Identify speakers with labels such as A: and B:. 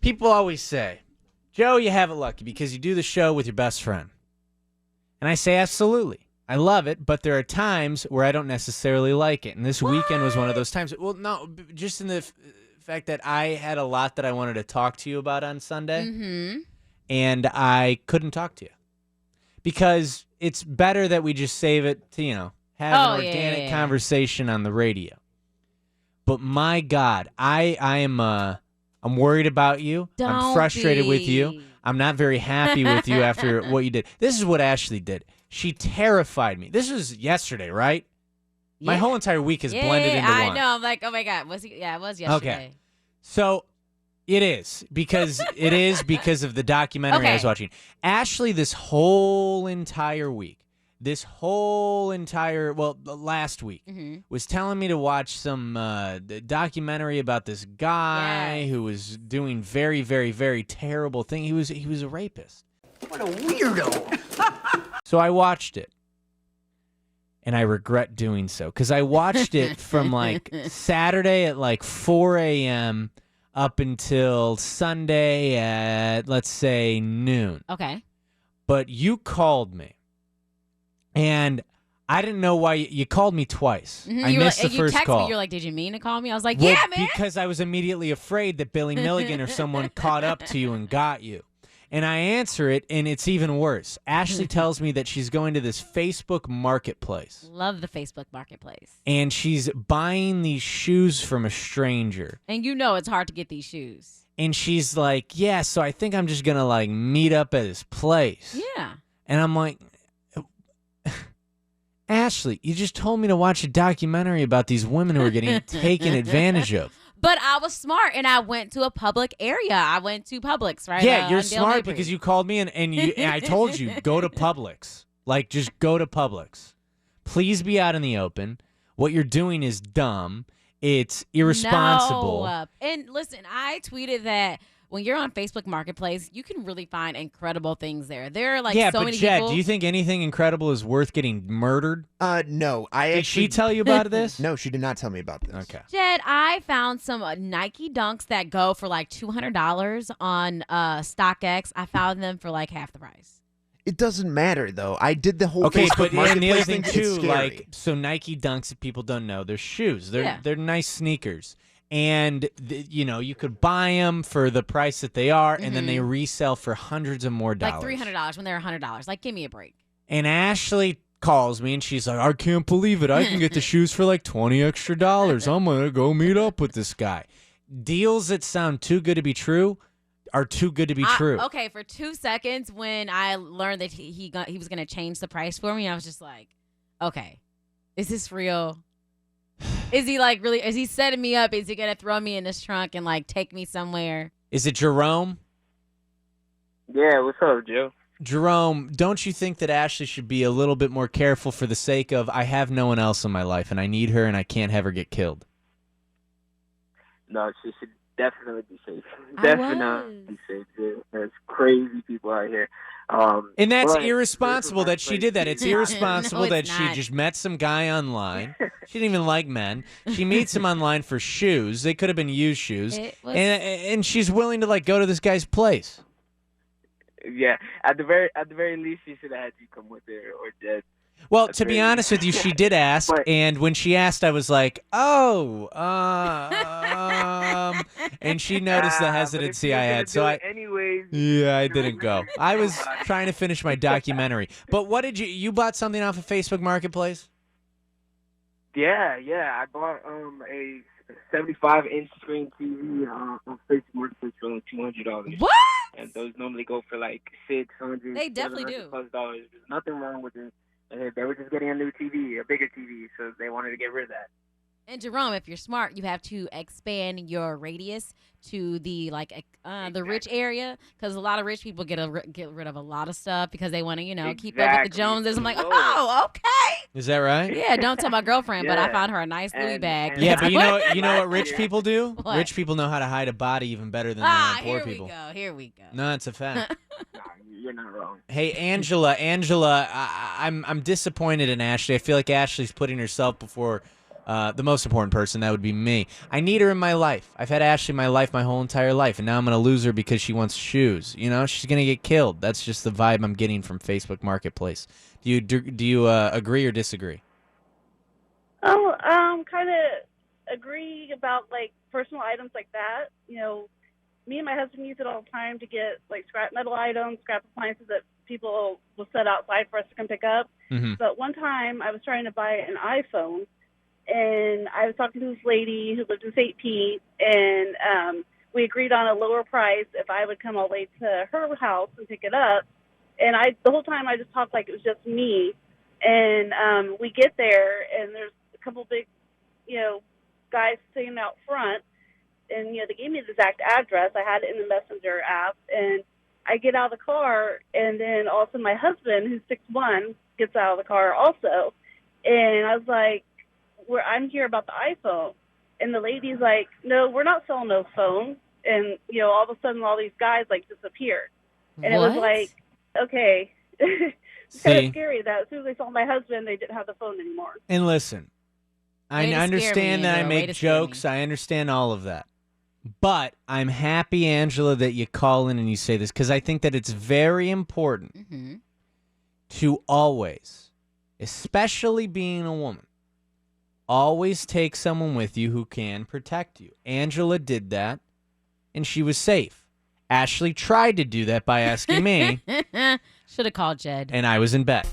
A: People always say, Joe, you have it lucky because you do the show with your best friend. And I say, absolutely. I love it, but there are times where I don't necessarily like it. And this weekend was one of those times. Well, no, just in the fact that I had a lot that I wanted to talk to you about on Sunday.
B: Mm-hmm.
A: And I couldn't talk to you. Because it's better that we just save it to, have an organic conversation on the radio. But my God, I'm worried about you. I'm frustrated with you. I'm not very happy with you after what you did. This is what Ashley did. She terrified me. This was yesterday, right? Yeah. My whole entire week is blended into one.
B: I know. I'm like, oh my God. It was yesterday. Okay.
A: So it is because of the documentary I was watching. Ashley, last week, was telling me to watch some documentary about this guy who was doing very, very, very terrible thing. He was a rapist.
C: What a weirdo.
A: So I watched it, and I regret doing so because I watched it from Saturday at 4 a.m. up until Sunday at, let's say, noon.
B: Okay.
A: But you called me. And I didn't know why you called me twice.
B: Mm-hmm.
A: I missed the first call.
B: Me, you're like, did you mean to call me? I was like, yeah, man.
A: Because I was immediately afraid that Billy Milligan or someone caught up to you and got you. And I answer it, and it's even worse. Ashley tells me that she's going to this Facebook marketplace.
B: Love the Facebook marketplace.
A: And she's buying these shoes from a stranger.
B: And it's hard to get these shoes.
A: And she's like, yeah, so I think I'm just going to meet up at his place.
B: Yeah.
A: And I'm like, Ashley, you just told me to watch a documentary about these women who are getting taken advantage of.
B: But I was smart, and I went to a public area. I went to Publix, right?
A: Yeah, you're smart because you called me, and I told you, go to Publix. Just go to Publix. Please be out in the open. What you're doing is dumb. It's irresponsible.
B: No. And listen, I tweeted that when you're on Facebook Marketplace, you can really find incredible things there. There are so many people.
A: Yeah, but Jed, do you think anything incredible is worth getting murdered?
D: No.
A: Did she tell you about this?
D: No, she did not tell me about this.
A: Okay.
B: Jed, I found some Nike Dunks that go for $200 on Stockx. I found them for half the price.
D: It doesn't matter, though. I did the whole
A: Facebook
D: but
A: Marketplace the other thing,
D: too,
A: so Nike Dunks, if people don't know, they're shoes. They're nice sneakers. And, you could buy them for the price that they are, and then they resell for hundreds of more dollars.
B: $300 when they're $100. Give me a break.
A: And Ashley calls me, and she's like, I can't believe it. I can get the shoes for $20 extra. I'm going to go meet up with this guy. Deals that sound too good to be true are too good to be true.
B: Okay, for 2 seconds when I learned that he was going to change the price for me, I was just like, okay, is this real? Is he really, is he setting me up? Is he going to throw me in his trunk and take me somewhere?
A: Is it Jerome?
E: Yeah, what's up, Joe?
A: Jerome, don't you think that Ashley should be a little bit more careful for the sake of I have no one else in my life and I need her and I can't have her get killed?
E: No, she should definitely be safe. Definitely be safe. There's crazy people out here.
A: And that's irresponsible that she did that. It's irresponsible that
B: not.
A: she just met some guy online. She didn't even like men. She meets him online for shoes. They could have been used shoes. And she's willing to go to this guy's place.
E: Yeah, at the very least, she should have had you come with her or Jed.
A: Well, to be honest with you, she did ask, and when she asked, I was like, oh, and she noticed the hesitancy I had, so I didn't go. I was trying to finish my documentary. But what did you bought something off of Facebook Marketplace?
E: Yeah, I bought a 75-inch screen TV on Facebook Marketplace for $200.
B: What?
E: And those normally go for $600.
B: They definitely do.
E: Plus dollars. There's nothing wrong with it. They were just getting a new TV, a bigger TV, so they wanted to get rid of that.
B: And Jerome, if you're smart, you have to expand your radius to the rich area, because a lot of rich people get rid of a lot of stuff because they want to keep up with the Joneses. I'm like, oh, okay.
A: Is that right?
B: Yeah, don't tell my girlfriend, but I found her a nice Louis bag.
A: Yeah, but you know what rich people do? What? Rich people know how to hide a body even better than poor people.
B: Here we go.
A: No, it's a fact.
E: You're not wrong.
A: Hey, Angela, I'm disappointed in Ashley. I feel like Ashley's putting herself before The most important person, that would be me. I need her in my life. I've had Ashley in my life my whole entire life, and now I'm going to lose her because she wants shoes. You know, she's going to get killed. That's just the vibe I'm getting from Facebook Marketplace. Do you agree or disagree?
F: Oh, kind of agree about, like, personal items like that. You know, me and my husband use it all the time to get, like, scrap metal items, scrap appliances that people will set outside for us to come pick up.
A: Mm-hmm.
F: But one time I was trying to buy an iPhone, and I was talking to this lady who lived in St. Pete, and we agreed on a lower price if I would come all the way to her house and pick it up. And the whole time I just talked like it was just me. And we get there, and there's a couple big, guys sitting out front. And, they gave me the exact address. I had it in the Messenger app. And I get out of the car, and then all of a sudden my husband, who's 6'1", gets out of the car also. And I was like, I'm here about the iPhone. And the lady's like, no, we're not selling no phone. And, all of a sudden all these guys, like, disappeared. And
B: What?
F: it was like, okay. It's kind of scary that as soon as they saw my husband, they didn't have the phone anymore.
A: And listen, I
B: Way to scare me,
A: understand that I
B: Angela. Way
A: make
B: to scare me.
A: jokes. I understand all of that. But I'm happy, Angela, that you call in and you say this, because I think that it's very important
B: Mm-hmm.
A: to always, especially being a woman, always take someone with you who can protect you. Angela did that, and she was safe. Ashley tried to do that by asking me,
B: Should have called Jed.
A: and I was in bed.